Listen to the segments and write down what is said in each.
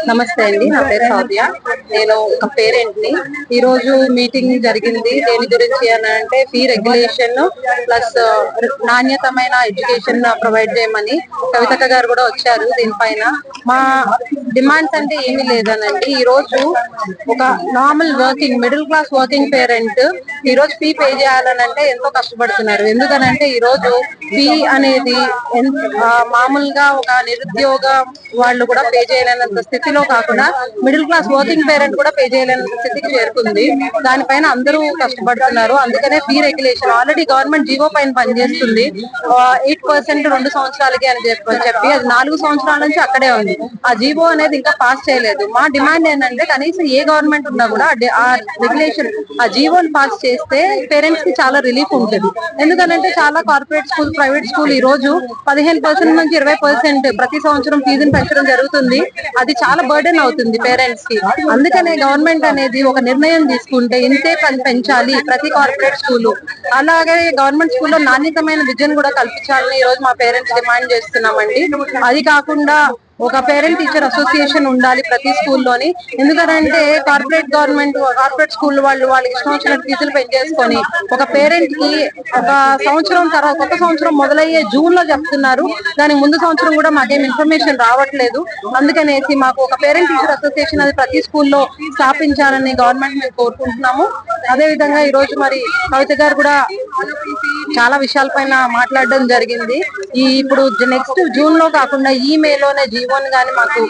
నమస్తే అండి, నా పేరు సౌద్య. నేను ఒక పేరెంట్ ని. ఈ రోజు మీటింగ్ జరిగింది. దేని గురించి అని అంటే ఫీ రెగ్యులేషన్ ప్లస్ నాణ్యతమైన ఎడ్యుకేషన్ ప్రొవైడ్ చేయమని కవితక్క గారు కూడా వచ్చారు. దీనిపైన మా డిమాండ్స్ అంటే ఏమీ లేదనండి. ఈ రోజు ఒక normal middle class working parent ఈ రోజు ఫీ పే చేయాలని అంటే ఎంతో కష్టపడుతున్నారు. ఎందుకనంటే ఈ రోజు ఫీ అనేది మామూలుగా ఒక నిరుద్యోగ వాళ్ళు కూడా పే చేయలేనంత స్థితిలో కాకుండా మిడిల్ క్లాస్ వర్కింగ్ పేరెంట్ కూడా పే చేయలేనంత స్థితికి చేరుకుంది. దానిపైన అందరూ కష్టపడుతున్నారు. అందుకనే fee regulation already government GO పైన పనిచేస్తుంది. 8% 2 సంవత్సరాలకి అని చెప్పి అది 4 సంవత్సరాల నుంచి అక్కడే ఉంది. ఆ జీవో అనేది ఇంకా పాస్ చేయలేదు. మా డిమాండ్ ఏంటంటే కనీసం ఏ గవర్నమెంట్ ఉన్నా కూడా ఆ రెగ్యులేషన్ ఆ జీవోని పాస్ చేస్తే పేరెంట్స్ కి చాలా రిలీఫ్ ఉంటుంది. ఎందుకంటే చాలా కార్పొరేట్ స్కూల్, ప్రైవేట్ స్కూల్ ఈ రోజు 15% నుంచి 20% ప్రతి సంవత్సరం ఫీజుని పెంచడం జరుగుతుంది. అది చాలా బర్డెన్ అవుతుంది పేరెంట్స్ కి. అందుకనే గవర్నమెంట్ అనేది ఒక నిర్ణయం తీసుకుంటే ఇంతే పెంచాలి ప్రతి కార్పొరేట్ స్కూల్. అలాగే గవర్నమెంట్ స్కూల్లో నాణ్యతమైన విద్యను కూడా కల్పించాలని ఈ రోజు మా పేరెంట్స్ డిమాండ్ చేస్తున్నామండి. అది కాకుండా ఒక పేరెంట్ టీచర్ అసోసియేషన్ ఉండాలి ప్రతి స్కూల్లోని. ఎందుకంటే కార్పొరేట్ స్కూల్ వాళ్ళకి ఇష్టం వచ్చినట్టు ఫీజులు పెంచేసుకొని ఒక పేరెంట్ కి ఒక సంవత్సరం తర్వాత కొత్త సంవత్సరం మొదలయ్యే జూన్ లో చెప్తున్నారు. దానికి ముందు సంవత్సరం కూడా మాకేం ఇన్ఫర్మేషన్ రావట్లేదు. అందుకనేసి మాకు ఒక పేరెంట్ టీచర్ అసోసియేషన్ అది ప్రతి స్కూల్లో స్థాపించాలని గవర్నమెంట్ మేము కోరుకుంటున్నాము. అదే విధంగా ఈ రోజు మరి కవిత గారు కూడా చాలా విషయాలపైన మాట్లాడడం జరిగింది. ఇప్పుడు నెక్స్ట్ జూన్ లో కాకుండా ఈ మేలోనే జీవోన్ గాని మాకు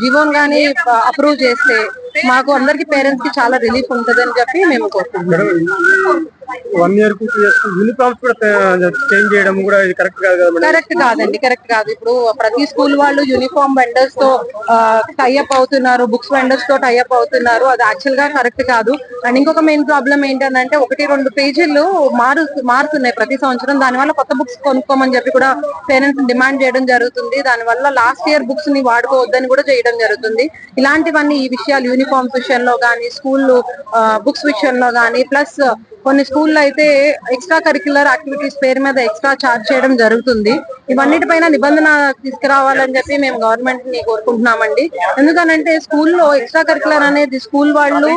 జీవోన్ గాని అప్రూవ్ చేస్తే మాకు అందరికి పేరెంట్స్ కి చాలా రిలీఫ్ ఉంటది అని చెప్పి మేము కోరుకుంటున్నాం. 1 year 2 years యూనిఫామ్స్ కూడా చేంజ్ చేయడం కూడా ఇది కరెక్ట్ కాదు కదా? కరెక్ట్ కాదండి, కరెక్ట్ కాదు. ఇప్పుడు ప్రతి స్కూల్ వాళ్ళు యూనిఫామ్ వెండర్స్ తో టైఅప్ అవుతున్నారు, బుక్స్ వెండర్స్ తో టైఅప్ అవుతున్నారు. అది యాక్చువల్ గా కరెక్ట్ కాదు. అండ్ ఇంకొక మెయిన్ ప్రాబ్లం ఏంటంటే 1-2 పేజీలు మారుతున్నాయి ప్రతి సంవత్సరం. దానివల్ల కొత్త బుక్స్ కొనుక్కోమని చెప్పి కూడా పేరెంట్స్ డిమాండ్ చేయడం జరుగుతుంది. దానివల్ల లాస్ట్ ఇయర్ బుక్స్ ని వాడుకోవద్దని కూడా చేయడం జరుగుతుంది. ఇలాంటివన్నీ ఈ విషయాలు యూనిఫామ్స్ విషయంలో గానీ, స్కూల్ బుక్స్ విషయంలో గానీ, ప్లస్ కొన్ని స్కూల్లో అయితే ఎక్స్ట్రా కరిక్యులర్ యాక్టివిటీస్ పేరు మీద ఎక్స్ట్రా ఛార్జ్ చేయడం జరుగుతుంది. ఇవన్నిటిపైన నిబంధన తీసుకురావాలని చెప్పి మేము గవర్నమెంట్ ని కోరుకుంటున్నామండి. ఎందుకనంటే స్కూల్లో ఎక్స్ట్రా కరిక్యులర్ అనేది స్కూల్ వాళ్ళు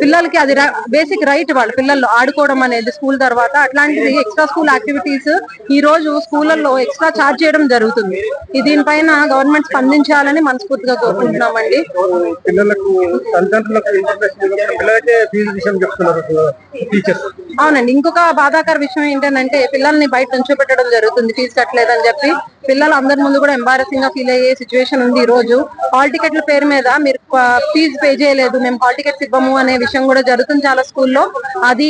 పిల్లలకి అది బేసిక్ రైట్, వాళ్ళ పిల్లలు ఆడుకోవడం అనేది స్కూల్ తర్వాత. అట్లాంటిది ఎక్స్ట్రా స్కూల్ యాక్టివిటీస్ ఈ రోజు స్కూళ్ళల్లో ఎక్స్ట్రా ఛార్జ్ చేయడం జరుగుతుంది. దీనిపైన గవర్నమెంట్ స్పందించాలని మనస్ఫూర్తిగా కోరుకుంటున్నామండి. అవునండి, ఇంకొక బాధాకర విషయం ఏంటంటే పిల్లల్ని బయట నుంచోబెట్టడం జరుగుతుంది ఫీజు కట్టలేదని చెప్పి. పిల్లలు అందరి ముందు కూడా ఎంబారసింగ్ గా ఫీల్ అయ్యే సిచ్యువేషన్ ఉంది. ఈ రోజు హాల్ టికెట్ల పేరు మీద మీరు ఫీజు పే చేయలేదు, మేము హాల్ టికెట్స్ ఇవ్వము అనే విషయం కూడా జరుగుతుంది చాలా స్కూల్లో. అది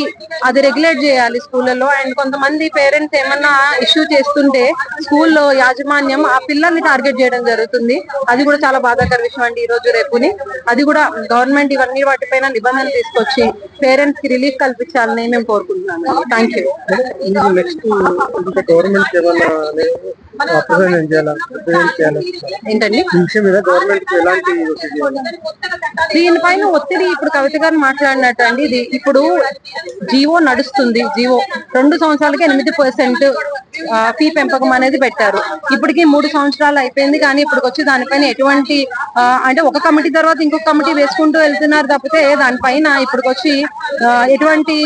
రెగ్యులేట్ చేయాలి స్కూళ్ళలో. అండ్ కొంతమంది పేరెంట్స్ ఏమన్నా ఇష్యూ చేస్తుంటే స్కూల్లో యాజమాన్యం ఆ పిల్లల్ని టార్గెట్ చేయడం జరుగుతుంది. అది కూడా చాలా బాధాకర విషయం అండి ఈ రోజు రేపుని. అది కూడా గవర్నమెంట్ ఇవన్నీ వాటిపైన నిబంధనలు తీసుకొచ్చి పేరెంట్స్ కి రిలీఫ్ కల్పించాలని మేము కోరుకుంటున్నాము. Thank you. ఏంటండి దీనిపైన ఒత్తిడి ఇప్పుడు కవిత గారు మాట్లాడినట్టు అండి. ఇది ఇప్పుడు జీవో నడుస్తుంది. జీవో 2 సంవత్సరాలకి 8% ఫీ పెంపకం అనేది పెట్టారు. ఇప్పటికి 3 సంవత్సరాలు అయిపోయింది. కానీ ఇప్పుడు వచ్చి దానిపైన ఎటువంటి అంటే ఒక కమిటీ తర్వాత ఇంకొక కమిటీ వేసుకుంటూ వెళ్తున్నారు తప్పితే దానిపైన ఇప్పుడు వచ్చి ఎటువంటి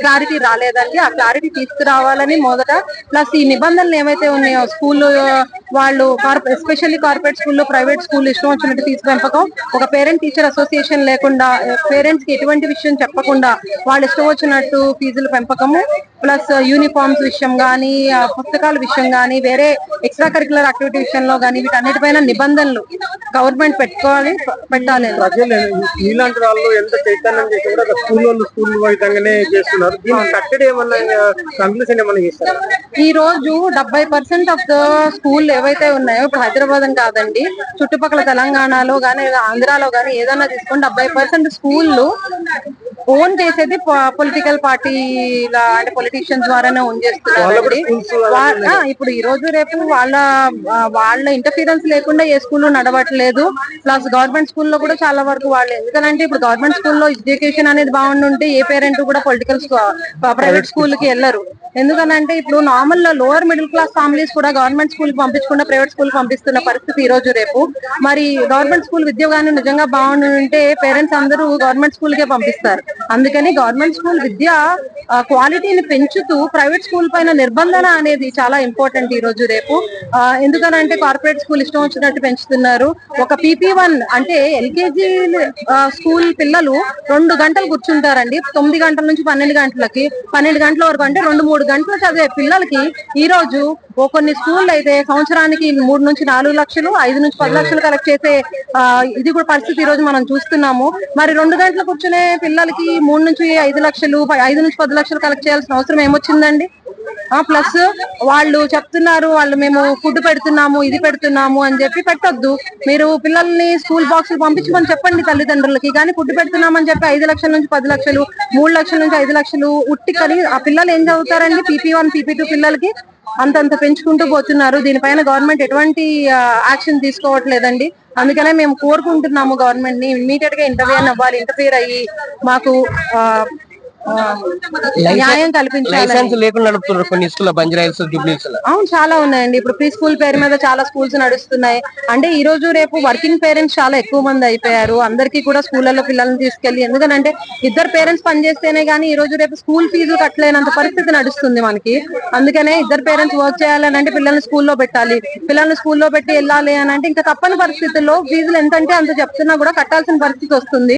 క్లారిటీ రాలేదండి. ఆ క్లారిటీ తీసుకురావాలని మొదట, ప్లస్ ఈ నిబంధనలు ఏవైతే ఉన్నాయో స్కూల్ వాళ్ళు ఎస్పెషల్లీ కార్పొరేట్ స్కూల్లో, ప్రైవేట్ స్కూల్ ఇష్టం వచ్చినట్టు ఫీజు పెంపకం, ఒక పేరెంట్ టీచర్ అసోసియేషన్ లేకుండా, పేరెంట్స్ కి ఎటువంటి విషయం చెప్పకుండా వాళ్ళు ఇష్టం వచ్చినట్టు ఫీజుల పెంపకము, ప్లస్ యూనిఫామ్స్ విషయం గానీ, పుస్తకాల విషయం గానీ, వేరే ఎక్స్ట్రా కరిక్యులర్ యాక్టివిటీ విషయంలో గానీ వీటన్నిటిపైన నిబంధనలు గవర్నమెంట్ పెట్టాలి. ఇలాంటి వాళ్ళు ఎంత చైతన్యం చేసి కూడా స్కూల్ విధంగానే చేస్తున్నారు. దీన్ని కట్టడి ఏమన్నా కంక్లూషన్ ఏమన్నా చేస్తారు? ఈ రోజు 70% ఆఫ్ ద స్కూల్ ఏవైతే ఉన్నాయో, ఇప్పుడు హైదరాబాద్ అని కాదండి, చుట్టుపక్కల తెలంగాణలో గానీ, ఆంధ్రాలో గానీ ఏదైనా తీసుకొని 70% స్కూళ్ళు ఓన్ చేసేది పొలిటికల్ పార్టీల అంటే పొలిటీషియన్స్ ద్వారానే ఓన్ చేస్తున్నారు. ఇప్పుడు ఈ రోజు రేపు వాళ్ళ ఇంటర్ఫీరెన్స్ లేకుండా ఏ స్కూల్ నడవట్లేదు. ప్లస్ గవర్నమెంట్ స్కూల్లో కూడా చాలా వరకు వాళ్ళు, ఎందుకంటే ఇప్పుడు గవర్నమెంట్ స్కూల్లో ఎడ్యుకేషన్ అనేది బాగుంటుంటే ఏ పేరెంట్ కూడా పొలిటికల్ ప్రైవేట్ స్కూల్ కి వెళ్ళరు. ఎందుకనంటే ఇప్పుడు normal lower middle class families కూడా గవర్నమెంట్ స్కూల్ కి పంపించకుండా ప్రైవేట్ స్కూల్ పంపిస్తున్న పరిస్థితి ఈ రోజు రేపు. మరి గవర్నమెంట్ స్కూల్ విద్య గానీ నిజంగా బాగుంటే పేరెంట్స్ అందరూ గవర్నమెంట్ స్కూల్ కే పంపిస్తారు. అందుకని గవర్నమెంట్ స్కూల్ విద్య క్వాలిటీని పెంచుతూ ప్రైవేట్ స్కూల్ పైన నిర్బంధన అనేది చాలా ఇంపార్టెంట్ ఈ రోజు రేపు. ఎందుకనంటే కార్పొరేట్ స్కూల్ ఇష్టం వచ్చినట్టు పెంచుతున్నారు. ఒక PP1 అంటే LKG స్కూల్ పిల్లలు 2 గంటలు కూర్చుంటారండి. 9 గంటల నుంచి 12 గంటలకి, 12 గంటల వరకు అంటే 2-3 గంటలు చదివే పిల్లలకి ఈ రోజు కొన్ని స్కూల్ అయితే సంవత్సరానికి 3 నుంచి 4 లక్షలు, 5 నుంచి 10 లక్షలు కలెక్ట్ చేసే ఇది కూడా పరిస్థితి ఈ రోజు మనం చూస్తున్నాము. మరి 2 గంటలు కూర్చునే పిల్లలకి 3 నుంచి 5 లక్షలు, 5 నుంచి 10 లక్షలు కలెక్ట్ చేయాల్సిన అవసరం ఏమొచ్చిందండి? ప్లస్ వాళ్ళు చెప్తున్నారు, మేము ఫుడ్ పెడుతున్నాము, ఇది పెడుతున్నాము అని చెప్పి పెట్టొద్దు. మీరు పిల్లల్ని స్కూల్ బాక్సులు పంపించమని చెప్పండి తల్లిదండ్రులకి. కానీ ఫుడ్ పెడుతున్నామని చెప్పి 5 లక్షల నుంచి 10 లక్షలు, 3 లక్షల నుంచి 5 లక్షలు ఉట్టి కలి ఆ పిల్లలు ఏం చదువుతారండి? PP1 PP2 పిల్లలకి అంతంత పెంచుకుంటూ పోతున్నారు. దీనిపైన గవర్నమెంట్ ఎటువంటి యాక్షన్ తీసుకోవట్లేదండి. అందుకనే మేము కోరుకుంటున్నాము గవర్నమెంట్ ని ఇమ్మీడియట్ గా ఇంటర్ఫియర్ అయ్యి మాకు న్యాయం కల్పించాలి. కొన్ని స్కూల్ బంజారాహిల్స్, జూబ్లీహిల్స్ అవును, చాలా ఉన్నాయండి. ఇప్పుడు ప్రీ స్కూల్ పేరు మీద చాలా స్కూల్స్ నడుస్తున్నాయి. అంటే ఈ రోజు రేపు వర్కింగ్ పేరెంట్స్ చాలా ఎక్కువ మంది అయిపోయారు. అందరికీ కూడా స్కూళ్లలో పిల్లల్ని తీసుకెళ్లి, ఎందుకంటే ఇద్దరు పేరెంట్స్ పనిచేస్తేనే గానీ ఈ రోజు రేపు స్కూల్ ఫీజు కట్టలేనంత పరిస్థితి నడుస్తుంది మనకి. అందుకనే ఇద్దరు పేరెంట్స్ వర్క్ చేయాలని అంటే పిల్లల్ని స్కూల్లో పెట్టాలి. పిల్లల్ని స్కూల్లో పెట్టి వెళ్ళాలి అని అంటే ఇంకా తప్పని పరిస్థితుల్లో ఫీజులు ఎంతంటే అంత చెప్తున్నా కూడా కట్టాల్సిన పరిస్థితి వస్తుంది.